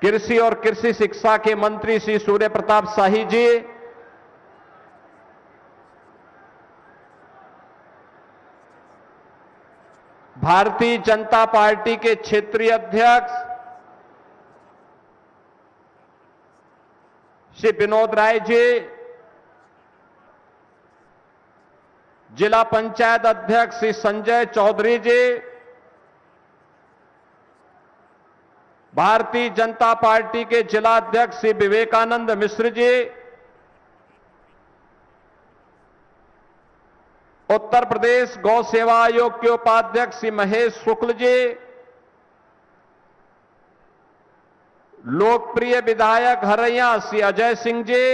कृषि और कृषि शिक्षा के मंत्री श्री सूर्य प्रताप शाही जी, भारतीय जनता पार्टी के क्षेत्रीय अध्यक्ष श्री विनोद राय जी, जिला पंचायत अध्यक्ष श्री संजय चौधरी जी, भारतीय जनता पार्टी के जिला अध्यक्ष श्री विवेकानंद मिश्र जी, उत्तर प्रदेश गौ सेवा आयोग के उपाध्यक्ष श्री महेश शुक्ल जी, लोकप्रिय विधायक हरैया श्री अजय सिंह जी,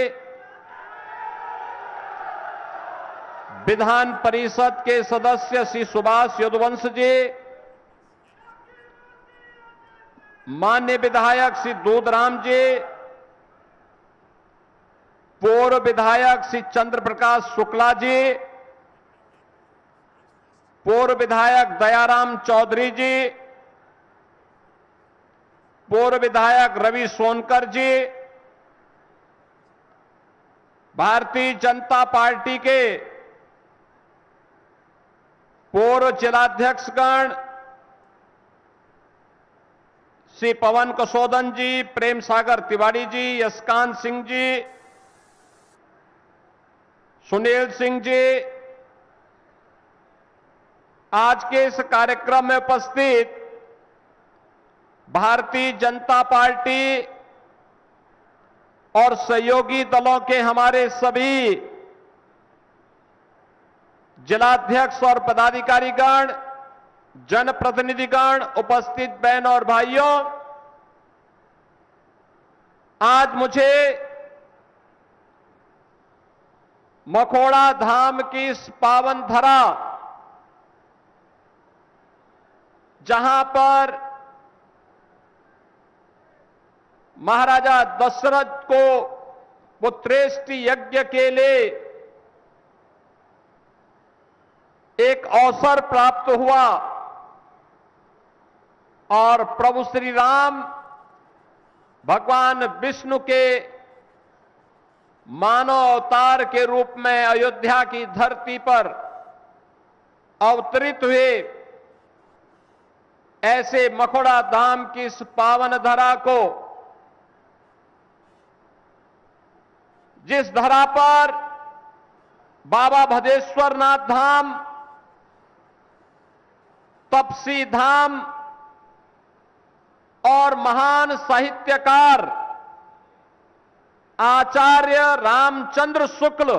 विधान परिषद के सदस्य श्री सुभाष यदुवंश जी, माननीय विधायक श्री दूधराम जी, पूर्व विधायक श्री चंद्र प्रकाश शुक्ला जी, पूर्व विधायक दयाराम चौधरी जी, पूर्व विधायक रवि सोनकर जी, भारतीय जनता पार्टी के पूर्व जिलाध्यक्षगण श्री पवन कसोदन जी, प्रेम सागर तिवारी जी, यशकांत सिंह जी, सुनील सिंह जी, आज के इस कार्यक्रम में उपस्थित भारतीय जनता पार्टी और सहयोगी दलों के हमारे सभी जिलाध्यक्ष और पदाधिकारीगण, जनप्रतिनिधिगण, उपस्थित बहन और भाइयों, आज मुझे मखोड़ा धाम की इस पावन धरा, जहां पर महाराजा दशरथ को पुत्रेष्टि यज्ञ के लिए एक अवसर प्राप्त हुआ और प्रभु श्री राम भगवान विष्णु के मानव अवतार के रूप में अयोध्या की धरती पर अवतरित हुए, ऐसे मखोड़ा धाम की इस पावन धरा को, जिस धरा पर बाबा भदेश्वर नाथ धाम, तपसी धाम और महान साहित्यकार आचार्य रामचंद्र शुक्ल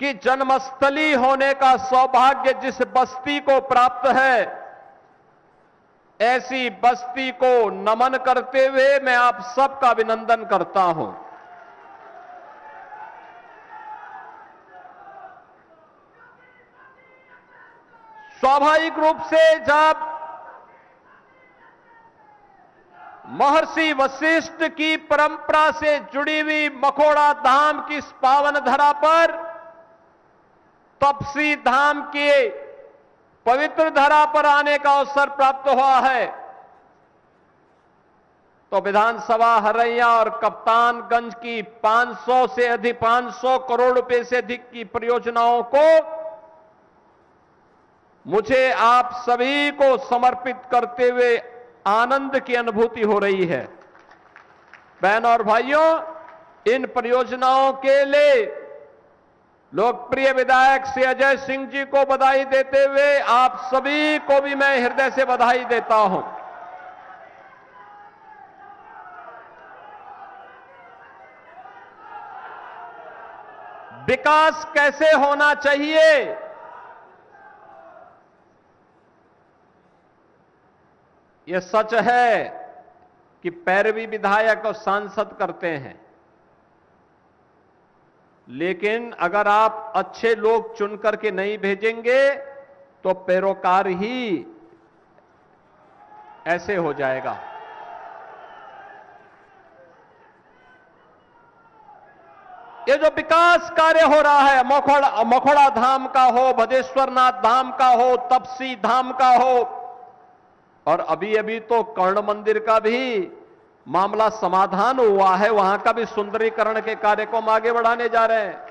की जन्मस्थली होने का सौभाग्य जिस बस्ती को प्राप्त है, ऐसी बस्ती को नमन करते हुए मैं आप सबका अभिनंदन करता हूं। स्वाभाविक रूप से जब महर्षि वशिष्ठ की परंपरा से जुड़ी हुई मखोड़ा धाम की इस पावन धरा पर, तपसी धाम के पवित्र धरा पर आने का अवसर प्राप्त हुआ है, तो विधानसभा हरैया और कप्तानगंज की 500 करोड़ रुपए से अधिक की परियोजनाओं को मुझे आप सभी को समर्पित करते हुए आनंद की अनुभूति हो रही है। बहनों और भाइयों, इन परियोजनाओं के लिए लोकप्रिय विधायक श्री अजय सिंह जी को बधाई देते हुए आप सभी को भी मैं हृदय से बधाई देता हूं। विकास कैसे होना चाहिए, यह सच है कि पैरवी विधायक और सांसद करते हैं, लेकिन अगर आप अच्छे लोग चुन करके नहीं भेजेंगे तो पैरोकार ही ऐसे हो जाएगा। ये जो विकास कार्य हो रहा है, मखोड़ा धाम का हो, भदेश्वर नाथ धाम का हो, तपसी धाम का हो, और अभी अभी तो कर्ण मंदिर का भी मामला समाधान हुआ है, वहां का भी सुंदरीकरण के कार्य को हम आगे बढ़ाने जा रहे हैं।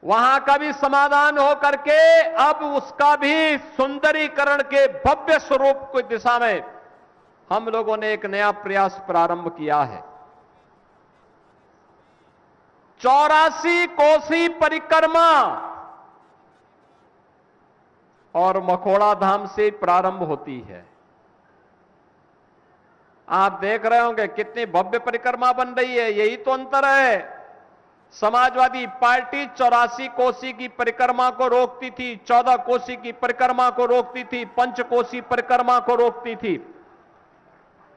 वहां का भी समाधान हो करके अब उसका भी सुंदरीकरण के भव्य स्वरूप की दिशा में हम लोगों ने एक नया प्रयास प्रारंभ किया है। 84 कोसी परिक्रमा और मखोड़ा धाम से प्रारंभ होती है। आप देख रहे होंगे कितनी भव्य परिक्रमा बन रही है। यही तो अंतर है। समाजवादी पार्टी 84 कोसी की परिक्रमा को रोकती थी, 14 कोसी की परिक्रमा को रोकती थी, पंचकोसी परिक्रमा को रोकती थी।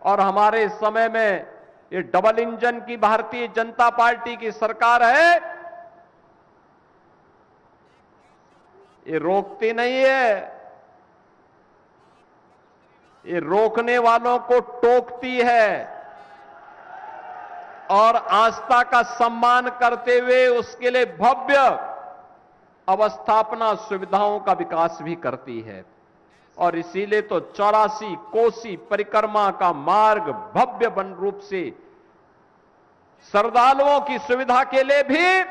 और हमारे समय में ये डबल इंजन की भारतीय जनता पार्टी की सरकार है, ये रोकती नहीं है, ये रोकने वालों को टोकती है और आस्था का सम्मान करते हुए उसके लिए भव्य अवस्थापना सुविधाओं का विकास भी करती है। और इसीलिए तो 84 कोसी परिक्रमा का मार्ग भव्य बन रूप से श्रद्धालुओं की सुविधा के लिए भी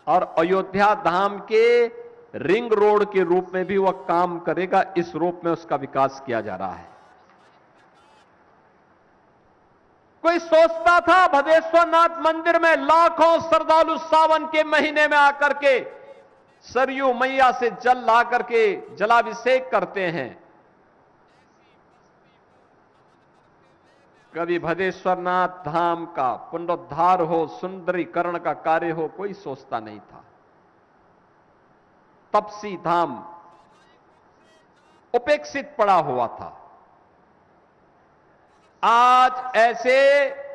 और अयोध्या धाम के रिंग रोड के रूप में भी वह काम करेगा। इस रूप में उसका विकास किया जा रहा है। कोई सोचता था भदेश्वरनाथ मंदिर में लाखों श्रद्धालु सावन के महीने में आकर के सरयू मैया से जल ला करके जलाभिषेक करते हैं। कभी भदेश्वरनाथ धाम का पुनरुद्धार हो, सुंदरीकरण का कार्य हो, कोई सोचता नहीं था। तपसी धाम उपेक्षित पड़ा हुआ था। आज ऐसे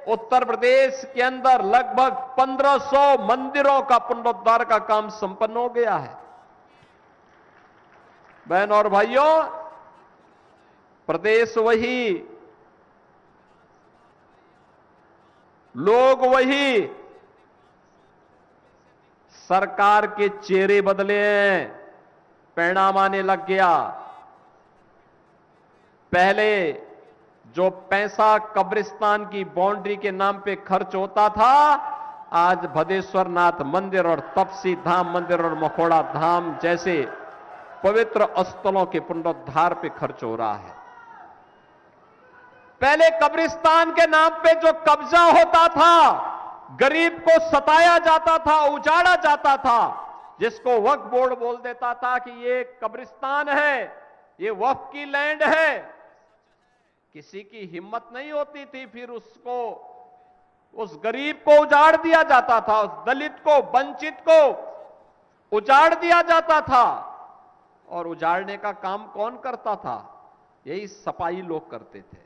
उत्तर प्रदेश के अंदर लगभग 1500 मंदिरों का पुनरुद्धार का काम संपन्न हो गया है। बहन और भाइयों, प्रदेश वही, लोग वही, सरकार के चेहरे बदले हैं, परिणाम आने लग गया। पहले जो पैसा कब्रिस्तान की बाउंड्री के नाम पे खर्च होता था, आज भदेश्वरनाथ मंदिर और तपसी धाम मंदिर और मखोड़ा धाम जैसे पवित्र स्थलों के पुनरुद्धार पे खर्च हो रहा है। पहले कब्रिस्तान के नाम पे जो कब्जा होता था, गरीब को सताया जाता था, उजाड़ा जाता था, जिसको वक्फ बोर्ड बोल देता था कि ये कब्रिस्तान है, ये वक्फ की लैंड है। किसी की हिम्मत नहीं होती थी, फिर उसको, उस गरीब को उजाड़ दिया जाता था, उस दलित को, वंचित को उजाड़ दिया जाता था। और उजाड़ने का काम कौन करता था? यही सपाई लोग करते थे।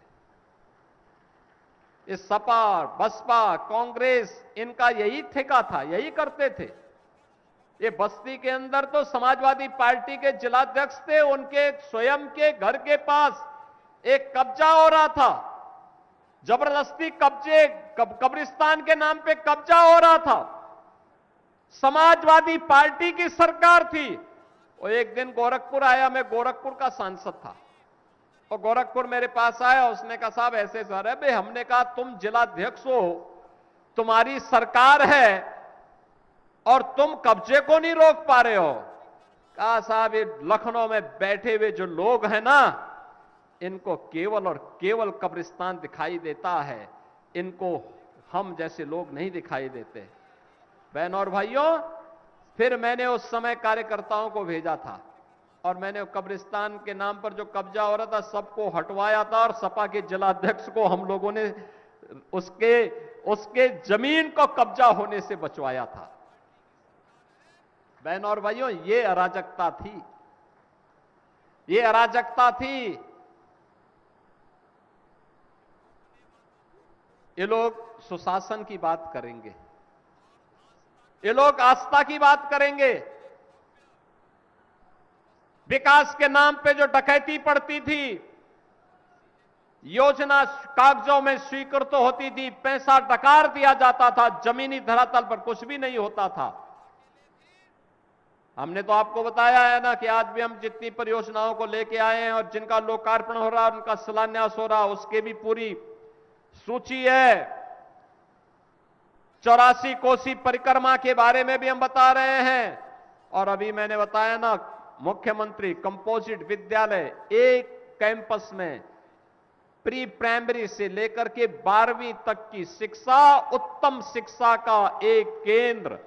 ये सपा, बसपा, कांग्रेस, इनका यही ठेका था, यही करते थे। ये बस्ती के अंदर तो समाजवादी पार्टी के जिलाध्यक्ष थे, उनके स्वयं के घर के पास एक कब्जा हो रहा था, जबरदस्ती कब्जे, कब्रिस्तान के नाम पे कब्जा हो रहा था। समाजवादी पार्टी की सरकार थी। और एक दिन गोरखपुर आया, मैं गोरखपुर का सांसद था, और गोरखपुर मेरे पास आया, उसने कहा साहब ऐसे सर है भाई। हमने कहा तुम जिलाध्यक्ष हो, तुम्हारी सरकार है और तुम कब्जे को नहीं रोक पा रहे हो। कहा साहब ये लखनऊ में बैठे हुए जो लोग हैं ना, इनको केवल और केवल कब्रिस्तान दिखाई देता है, इनको हम जैसे लोग नहीं दिखाई देते। बहन और भाइयों, फिर मैंने उस समय कार्यकर्ताओं को भेजा था और मैंने कब्रिस्तान के नाम पर जो कब्जा हो रहा था सबको हटवाया था, और सपा के जिलाध्यक्ष को हम लोगों ने उसके जमीन को कब्जा होने से बचवाया था। बहन और भाइयों, ये अराजकता थी, ये अराजकता थी। ये लोग सुशासन की बात करेंगे, ये लोग आस्था की बात करेंगे। विकास के नाम पे जो डकैती पड़ती थी, योजना कागजों में स्वीकृत तो होती थी, पैसा डकार दिया जाता था, जमीनी धरातल पर कुछ भी नहीं होता था। हमने तो आपको बताया है ना कि आज भी हम जितनी परियोजनाओं को लेके आए हैं और जिनका लोकार्पण हो रहा है, उनका शिलान्यास हो रहा है, उसके भी पूरी सूची है। 84 कोसी परिक्रमा के बारे में भी हम बता रहे हैं। और अभी मैंने बताया ना, मुख्यमंत्री कंपोजिट विद्यालय, एक कैंपस में प्री प्राइमरी से लेकर के 12वीं तक की शिक्षा, उत्तम शिक्षा का एक केंद्र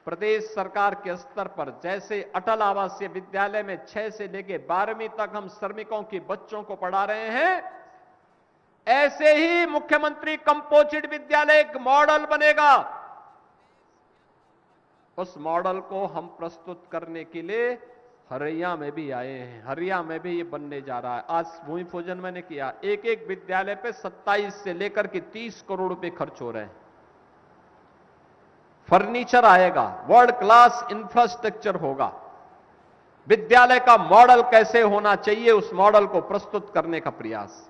प्रदेश सरकार के स्तर पर, जैसे अटल आवासीय विद्यालय में 6 से लेकर 12वीं तक हम श्रमिकों के बच्चों को पढ़ा रहे हैं, ऐसे ही मुख्यमंत्री कंपोजिट विद्यालय एक मॉडल बनेगा। उस मॉडल को हम प्रस्तुत करने के लिए हरिया में भी आए हैं। हरिया में भी ये बनने जा रहा है। आज भूमि पूजन मैंने किया। एक एक विद्यालय पे 27 से लेकर के 30 करोड़ रुपए खर्च हो रहे हैं। फर्नीचर आएगा, वर्ल्ड क्लास इंफ्रास्ट्रक्चर होगा। विद्यालय का मॉडल कैसे होना चाहिए, उस मॉडल को प्रस्तुत करने का प्रयास।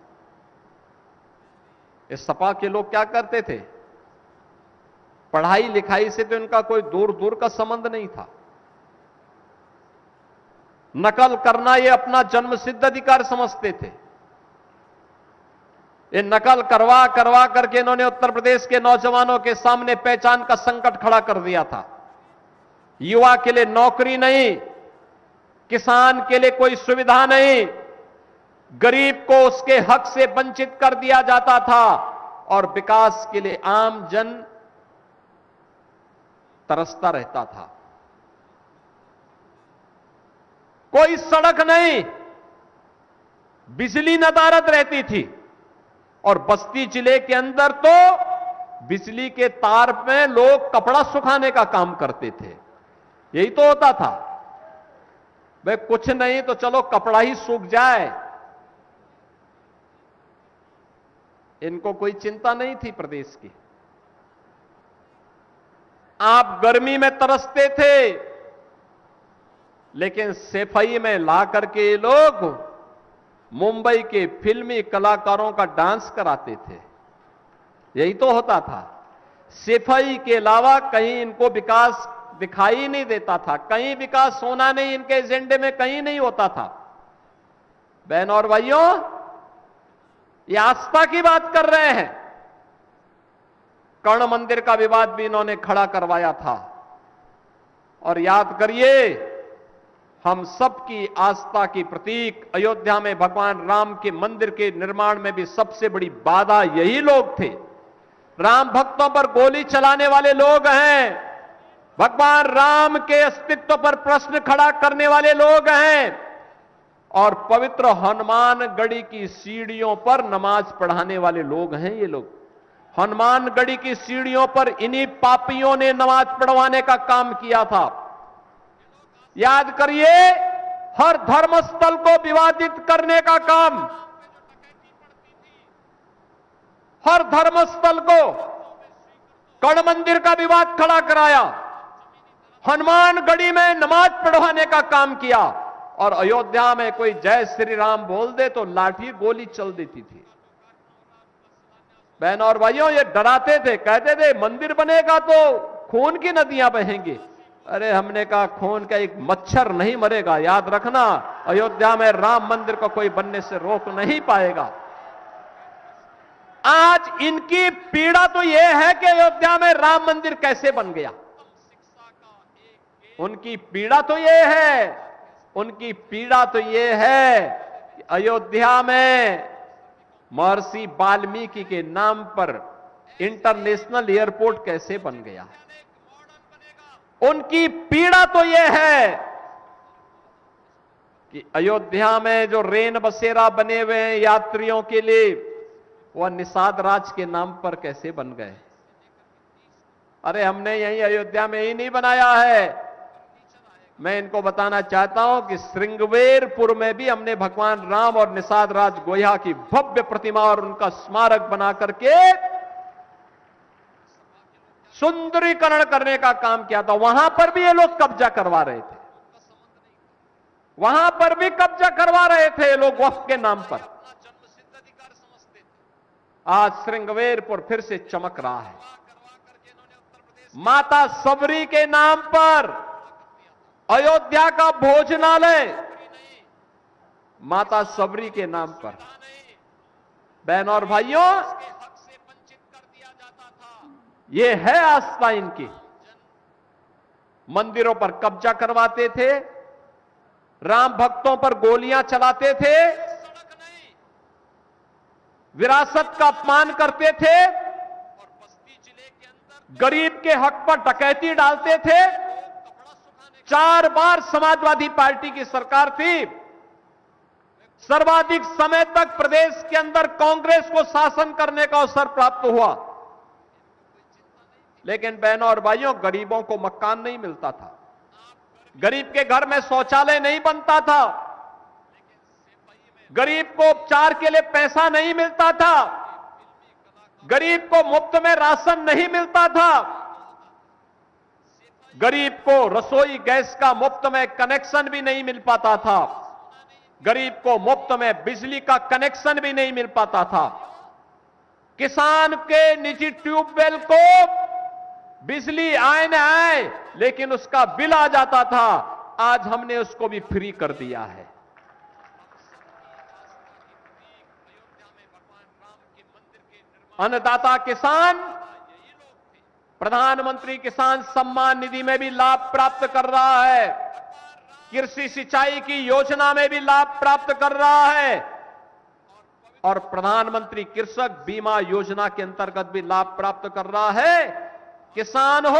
इस सपा के लोग क्या करते थे, पढ़ाई लिखाई से तो इनका कोई दूर दूर का संबंध नहीं था। नकल करना ये अपना जन्मसिद्ध अधिकार समझते थे। ये नकल करवा करवा करके इन्होंने उत्तर प्रदेश के नौजवानों के सामने पहचान का संकट खड़ा कर दिया था। युवा के लिए नौकरी नहीं, किसान के लिए कोई सुविधा नहीं, गरीब को उसके हक से वंचित कर दिया जाता था और विकास के लिए आम जन तरसता रहता था। कोई सड़क नहीं, बिजली नदारद रहती थी और बस्ती जिले के अंदर तो बिजली के तार में लोग कपड़ा सुखाने का काम करते थे। यही तो होता था। भाई कुछ नहीं तो चलो कपड़ा ही सूख जाए, इनको कोई चिंता नहीं थी प्रदेश की। आप गर्मी में तरसते थे, लेकिन सफाई में ला करके ये लोग मुंबई के फिल्मी कलाकारों का डांस कराते थे। यही तो होता था। सफाई के अलावा कहीं इनको विकास दिखाई नहीं देता था। कहीं विकास होना नहीं, इनके एजेंडे में कहीं नहीं होता था। बहन और भाइयों, ये आस्था की बात कर रहे हैं। कर्ण मंदिर का विवाद भी इन्होंने खड़ा करवाया था। और याद करिए, हम सबकी आस्था की प्रतीक अयोध्या में भगवान राम के मंदिर के निर्माण में भी सबसे बड़ी बाधा यही लोग थे। राम भक्तों पर गोली चलाने वाले लोग हैं, भगवान राम के अस्तित्व पर प्रश्न खड़ा करने वाले लोग हैं, और पवित्र हनुमानगढ़ी की सीढ़ियों पर नमाज पढ़ाने वाले लोग हैं ये लोग। हनुमानगढ़ी की सीढ़ियों पर इन्हीं पापियों ने नमाज पढ़वाने का काम किया था। याद करिए, हर धर्मस्थल को विवादित करने का काम, हर धर्मस्थल को कर्ण मंदिर का विवाद खड़ा कराया, हनुमानगढ़ी में नमाज पढ़वाने का काम किया, और अयोध्या में कोई जय श्री राम बोल दे तो लाठी गोली चल देती थी। बहन और भाइयों, ये डराते थे, कहते थे मंदिर बनेगा तो खून की नदियां बहेंगी। अरे हमने कहा खून का एक मच्छर नहीं मरेगा। याद रखना, अयोध्या में राम मंदिर को कोई बनने से रोक नहीं पाएगा। आज इनकी पीड़ा तो यह है कि अयोध्या में राम मंदिर कैसे बन गया। उनकी पीड़ा तो यह है, उनकी पीड़ा तो यह है कि अयोध्या में महर्षि वाल्मीकि के नाम पर इंटरनेशनल एयरपोर्ट कैसे बन गया। उनकी पीड़ा तो यह है कि अयोध्या में जो रेन बसेरा बने हुए हैं यात्रियों के लिए, वह निषाद राज के नाम पर कैसे बन गए। अरे हमने यही अयोध्या में ही नहीं बनाया है। मैं इनको बताना चाहता हूं कि श्रृंगवेरपुर में भी हमने भगवान राम और निषाद राज गोया की भव्य प्रतिमा और उनका स्मारक बना करके सुंदरीकरण करने का काम किया था। वहां पर भी ये लोग कब्जा करवा रहे थे, वहां पर भी कब्जा करवा रहे थे ये लोग वक्फ के नाम पर। आज श्रृंगवेरपुर फिर से चमक रहा है। माता सबरी के नाम पर अयोध्या का भोजनालय माता सबरी के नाम पर। बहन और भाइयों, ये है आस्था इनकी। मंदिरों पर कब्जा करवाते थे, राम भक्तों पर गोलियां चलाते थे, विरासत का अपमान करते थे, गरीब के हक पर डकैती डालते थे। 4 बार समाजवादी पार्टी की सरकार थी, सर्वाधिक समय तक प्रदेश के अंदर कांग्रेस को शासन करने का अवसर प्राप्त हुआ, लेकिन बहनों और भाइयों, गरीबों को मकान नहीं मिलता था, गरीब के घर में शौचालय नहीं बनता था, गरीब को उपचार के लिए पैसा नहीं मिलता था, गरीब को मुफ्त में राशन नहीं मिलता था, गरीब को रसोई गैस का मुफ्त में कनेक्शन भी नहीं मिल पाता था, गरीब को मुफ्त में बिजली का कनेक्शन भी नहीं मिल पाता था। किसान के निजी ट्यूबवेल को बिजली आए न आए, लेकिन उसका बिल आ जाता था। आज हमने उसको भी फ्री कर दिया है। अन्नदाता किसान प्रधानमंत्री किसान सम्मान निधि में भी लाभ प्राप्त कर रहा है, कृषि सिंचाई की योजना में भी लाभ प्राप्त कर रहा है, और प्रधानमंत्री कृषक बीमा योजना के अंतर्गत भी लाभ प्राप्त कर रहा है। किसान हो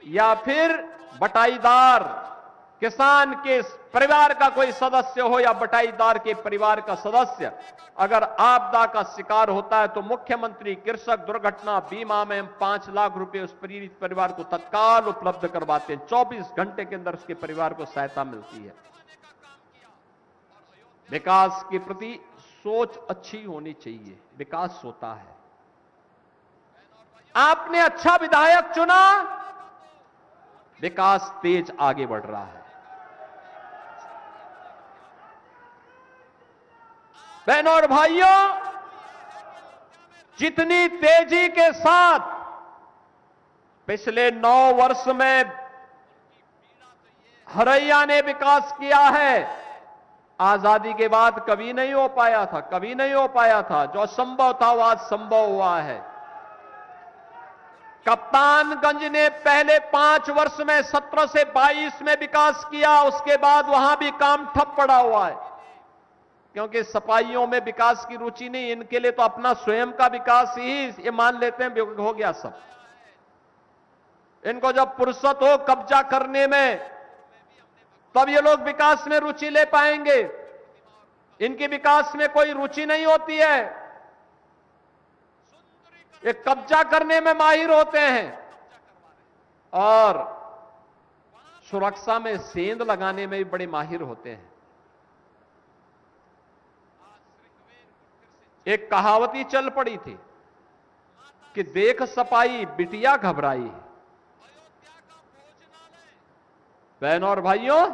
या फिर बटाईदार, किसान के परिवार का कोई सदस्य हो या बटाईदार के परिवार का सदस्य, अगर आपदा का शिकार होता है तो मुख्यमंत्री कृषक दुर्घटना बीमा में हम 5 लाख रुपए उस पीड़ित परिवार को तत्काल उपलब्ध करवाते हैं। 24 घंटे के अंदर उसके परिवार को सहायता मिलती है। विकास के प्रति सोच अच्छी होनी चाहिए, विकास होता है। आपने अच्छा विधायक चुना, विकास तेज आगे बढ़ रहा है। बहनों और भाइयों, जितनी तेजी के साथ पिछले 9 वर्ष में हरैया ने विकास किया है, आजादी के बाद कभी नहीं हो पाया था, कभी नहीं हो पाया था। जो असंभव था वो आज संभव हुआ है। कप्तानगंज ने पहले 5 वर्ष में 17 से 22 में विकास किया, उसके बाद वहां भी काम ठप पड़ा हुआ है, क्योंकि सफाइयों में विकास की रुचि नहीं। इनके लिए तो अपना स्वयं का विकास ही ये मान लेते हैं हो गया सब। इनको जब फुर्सत हो कब्जा करने में, तब ये लोग विकास में रुचि ले पाएंगे। इनकी विकास में कोई रुचि नहीं होती है, ये कब्जा करने में माहिर होते हैं और सुरक्षा में सेंध लगाने में भी बड़े माहिर होते हैं। एक कहावती चल पड़ी थी कि देख सपाई बिटिया घबराई। बहनों और भाइयों,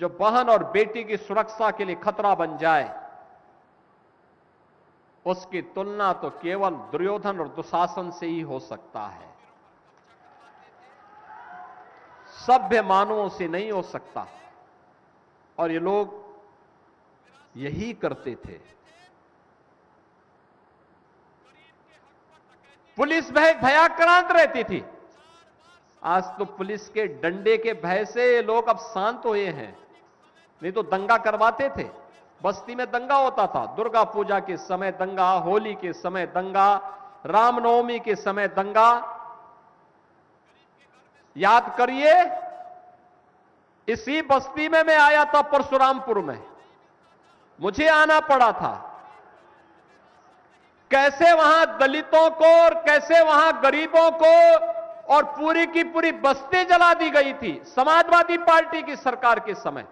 जो बहन और बेटी की सुरक्षा के लिए खतरा बन जाए, उसकी तुलना तो केवल दुर्योधन और दुशासन से ही हो सकता है, सभ्य मानवों से नहीं हो सकता। और ये लोग यही करते थे। पुलिस भयाक्रांत रहती थी। आज तो पुलिस के डंडे के भय से लोग अब शांत हुए हैं, नहीं तो दंगा करवाते थे। बस्ती में दंगा होता था, दुर्गा पूजा के समय दंगा, होली के समय दंगा, रामनवमी के समय दंगा। याद करिए, इसी बस्ती में मैं आया था परशुरामपुर में, मुझे आना पड़ा था। कैसे वहां दलितों को और कैसे वहां गरीबों को और पूरी की पूरी बस्ती जला दी गई थी समाजवादी पार्टी की सरकार के समय।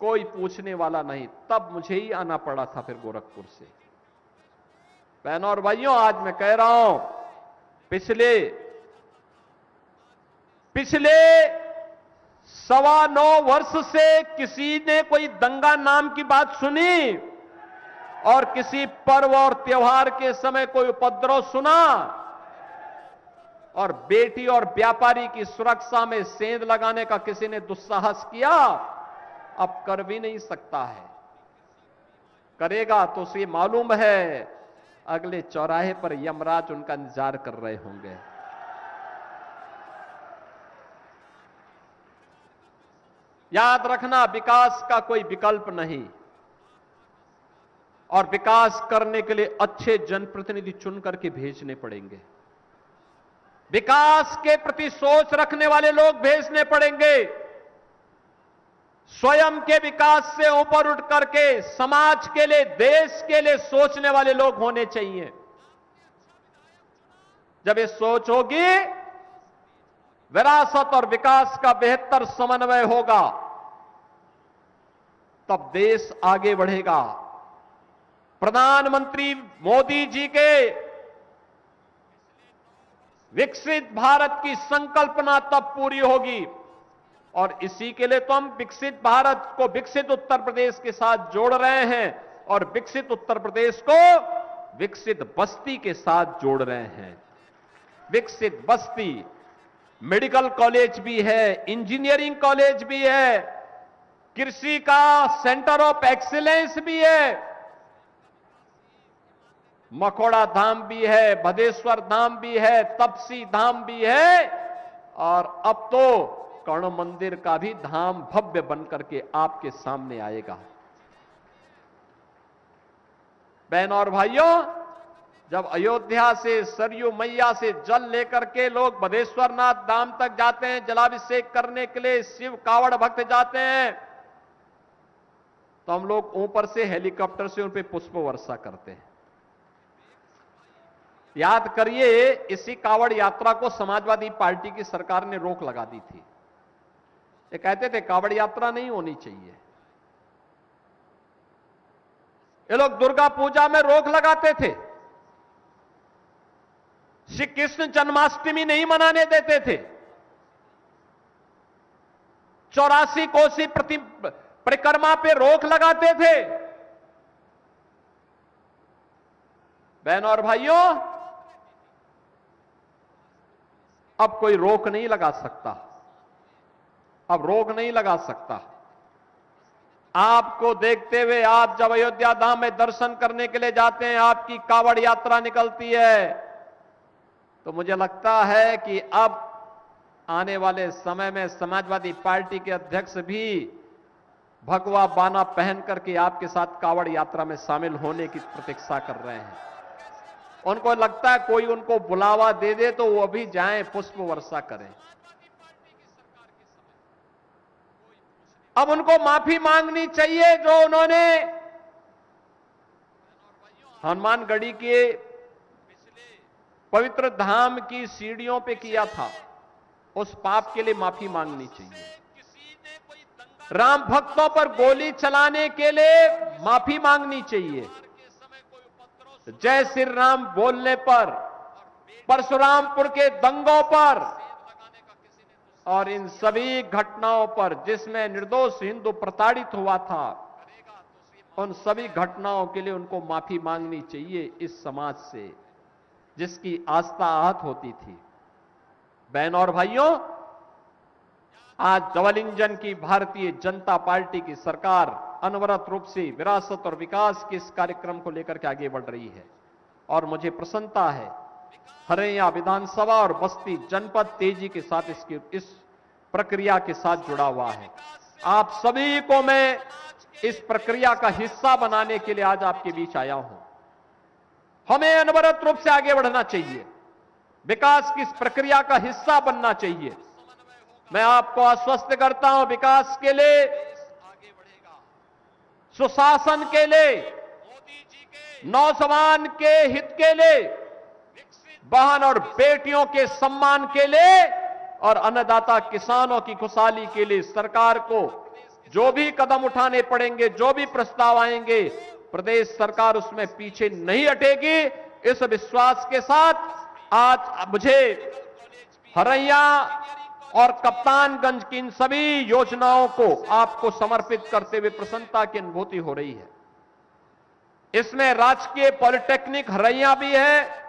कोई पूछने वाला नहीं, तब मुझे ही आना पड़ा था फिर गोरखपुर से। बहनों और भाइयों, आज मैं कह रहा हूं, पिछले 9.25 वर्ष से किसी ने कोई दंगा नाम की बात सुनी और किसी पर्व और त्योहार के समय कोई उपद्रव सुना? और बेटी और व्यापारी की सुरक्षा में सेंध लगाने का किसी ने दुस्साहस किया, अब कर भी नहीं सकता है। करेगा तो उसे मालूम है अगले चौराहे पर यमराज उनका इंतजार कर रहे होंगे। याद रखना, विकास का कोई विकल्प नहीं, और विकास करने के लिए अच्छे जनप्रतिनिधि चुन करके भेजने पड़ेंगे। विकास के प्रति सोच रखने वाले लोग भेजने पड़ेंगे। स्वयं के विकास से ऊपर उठ करके समाज के लिए, देश के लिए सोचने वाले लोग होने चाहिए। जब ये सोच होगी, विरासत और विकास का बेहतर समन्वय होगा, तब देश आगे बढ़ेगा। प्रधानमंत्री मोदी जी के विकसित भारत की संकल्पना तब पूरी होगी, और इसी के लिए तो हम विकसित भारत को विकसित उत्तर प्रदेश के साथ जोड़ रहे हैं, और विकसित उत्तर प्रदेश को विकसित बस्ती के साथ जोड़ रहे हैं। विकसित बस्ती, मेडिकल कॉलेज भी है, इंजीनियरिंग कॉलेज भी है, कृषि का सेंटर ऑफ एक्सीलेंस भी है, मखौड़ा धाम भी है, भदेश्वर धाम भी है, तपसी धाम भी है, और अब तो कर्ण मंदिर का भी धाम भव्य बनकर के आपके सामने आएगा। बहनों और भाइयों, जब अयोध्या से सरयू मैया से जल लेकर के लोग भदेश्वरनाथ धाम तक जाते हैं, जलाभिषेक करने के लिए शिव कावड़ भक्त जाते हैं, तो हम लोग ऊपर से हेलीकॉप्टर से उन पे पुष्प वर्षा करते हैं। याद करिए, इसी कावड़ यात्रा को समाजवादी पार्टी की सरकार ने रोक लगा दी थी। ये कहते थे कावड़ यात्रा नहीं होनी चाहिए। ये लोग दुर्गा पूजा में रोक लगाते थे, श्री कृष्ण जन्माष्टमी नहीं मनाने देते थे, 84 कोसी परिक्रमा पे रोक लगाते थे। बहनों और भाइयों, अब कोई रोक नहीं लगा सकता, अब रोक नहीं लगा सकता। आपको देखते हुए आप जब अयोध्या धाम में दर्शन करने के लिए जाते हैं, आपकी कावड़ यात्रा निकलती है, तो मुझे लगता है कि अब आने वाले समय में समाजवादी पार्टी के अध्यक्ष भी भगवा बाना पहन करके आपके साथ कावड़ यात्रा में शामिल होने की प्रतीक्षा कर रहे हैं। उनको लगता है कोई उनको बुलावा दे दे तो वो भी जाएं, पुष्प वर्षा करें। अब उनको माफी मांगनी चाहिए जो उन्होंने हनुमानगढ़ी के पवित्र धाम की सीढ़ियों पे किया था, उस पाप के लिए माफी मांगनी चाहिए। राम भक्तों पर गोली चलाने के लिए माफी मांगनी चाहिए। जय श्री राम बोलने पर, परशुरामपुर के दंगों पर और इन सभी घटनाओं पर जिसमें निर्दोष हिंदू प्रताड़ित हुआ था, उन सभी घटनाओं के लिए उनको माफी मांगनी चाहिए इस समाज से जिसकी आस्था आहत होती थी। बहनों और भाइयों, आज डबल इंजन की भारतीय जनता पार्टी की सरकार अनवरत रूप से विरासत और विकास के इस कार्यक्रम को लेकर के आगे बढ़ रही है, और मुझे प्रसन्नता है हरैया विधानसभा और बस्ती जनपद तेजी के साथ इस प्रक्रिया के साथ जुड़ा हुआ है। आप सभी को मैं इस प्रक्रिया का हिस्सा बनाने के लिए आज आपके बीच आया हूं। हमें अनवरत रूप से आगे बढ़ना चाहिए, विकास की इस प्रक्रिया का हिस्सा बनना चाहिए। मैं आपको आश्वस्त करता हूं, विकास के लिए, सुशासन के लिए, नौजवान के हित के लिए, बहन और बेटियों के सम्मान के लिए और अन्नदाता किसानों की खुशहाली के लिए सरकार को जो भी कदम उठाने पड़ेंगे, जो भी प्रस्ताव आएंगे, प्रदेश सरकार उसमें पीछे नहीं हटेगी। इस विश्वास के साथ आज मुझे हरैया और कप्तानगंज की इन सभी योजनाओं को आपको समर्पित करते हुए प्रसन्नता की अनुभूति हो रही है। इसमें राजकीय पॉलिटेक्निक हरैया भी है,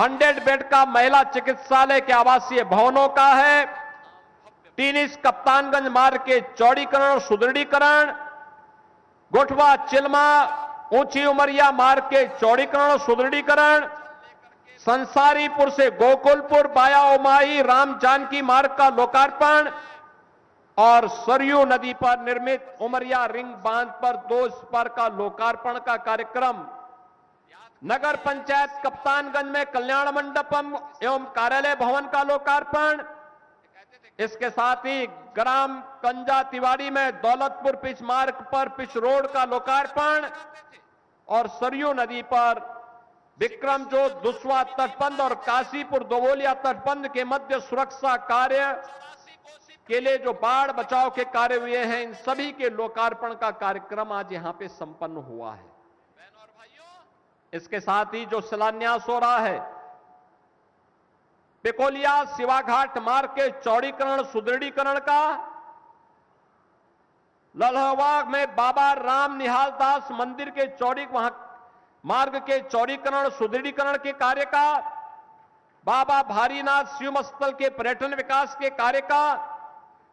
100 बेड का महिला चिकित्सालय के आवासीय भवनों का है। टीनिस कप्तानगंज मार्ग के चौड़ीकरण और सुदृढ़ीकरण, गोठवा चिल्मा ऊंची उमरिया मार्ग के चौड़ीकरण और सुदृढ़ीकरण, संसारीपुर से गोकुलपुर बाया उमाही राम जानकी मार्ग का लोकार्पण और सरयू नदी पर निर्मित उमरिया रिंग बांध पर 2 स्पर का लोकार्पण का कार्यक्रम। नगर पंचायत कप्तानगंज में कल्याण मंडपम एवं कार्यालय भवन का लोकार्पण। इसके साथ ही ग्राम कंजा तिवाड़ी में दौलतपुर पिच मार्ग पर पिच रोड का लोकार्पण और सरयू नदी पर विक्रमजोत दुस्वा तटबंध और काशीपुर दोवलिया तटबंध के मध्य सुरक्षा कार्य के लिए जो बाढ़ बचाव के कार्य हुए हैं, इन सभी के लोकार्पण का कार्यक्रम आज यहां पे संपन्न हुआ है। इसके साथ ही जो शिलान्यास हो रहा है पिकोलिया शिवाघाट मार्ग के चौड़ीकरण सुदृढ़ीकरण का, लल्हवा में बाबा राम निहाल दास मंदिर के मार्ग के चौड़ीकरण सुदृढ़ीकरण के कार्य का, बाबा भारीनाथ शिव स्थल के पर्यटन विकास के कार्य का,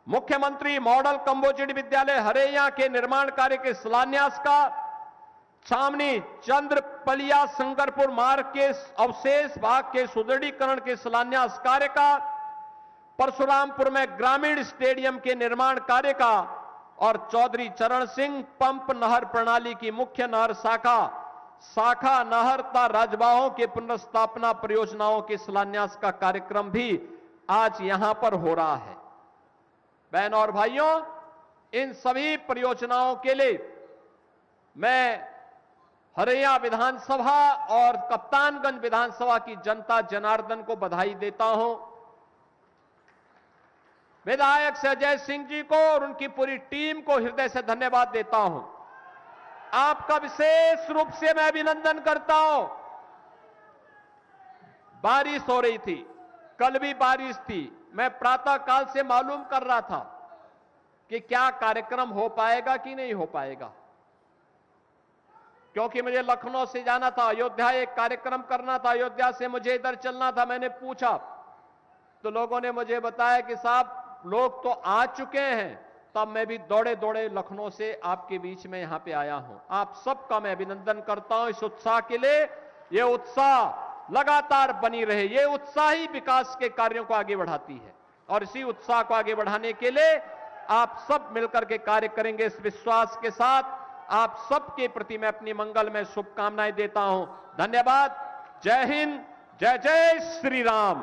मुख्यमंत्री मॉडल कंबोजिट विद्यालय हरेया के निर्माण कार्य के शिलान्यास का, छावनी चंद्रपलिया शंकरपुर मार्ग के अवशेष भाग के सुदृढ़ीकरण के शिलान्यास कार्य का, परशुरामपुर में ग्रामीण स्टेडियम के निर्माण कार्य का और चौधरी चरण सिंह पंप नहर प्रणाली की मुख्य नहर शाखा नहर तथा राजबाहों के पुनर्स्थापना परियोजनाओं के शिलान्यास का कार्यक्रम भी आज यहां पर हो रहा है। बहन और भाइयों, इन सभी परियोजनाओं के लिए मैं हरैया विधानसभा और कप्तानगंज विधानसभा की जनता जनार्दन को बधाई देता हूं। विधायक संजय सिंह जी को और उनकी पूरी टीम को हृदय से धन्यवाद देता हूं। आपका विशेष रूप से मैं अभिनंदन करता हूं। बारिश हो रही थी, कल भी बारिश थी। मैं प्रातः काल से मालूम कर रहा था कि क्या कार्यक्रम हो पाएगा कि नहीं हो पाएगा, क्योंकि मुझे लखनऊ से जाना था, अयोध्या एक कार्यक्रम करना था, अयोध्या से मुझे इधर चलना था। मैंने पूछा तो लोगों ने मुझे बताया कि साहब लोग तो आ चुके हैं। तब मैं भी दौड़े दौड़े लखनऊ से आपके बीच में यहां पे आया हूं। आप सबका मैं अभिनंदन करता हूं इस उत्साह के लिए। ये उत्साह लगातार बनी रहे, ये उत्साह ही विकास के कार्यों को आगे बढ़ाती है और इसी उत्साह को आगे बढ़ाने के लिए आप सब मिलकर के कार्य करेंगे। इस विश्वास के साथ आप सबके प्रति मैं अपनी मंगल में शुभकामनाएं देता हूं। धन्यवाद। जय हिंद, जय जय श्री राम।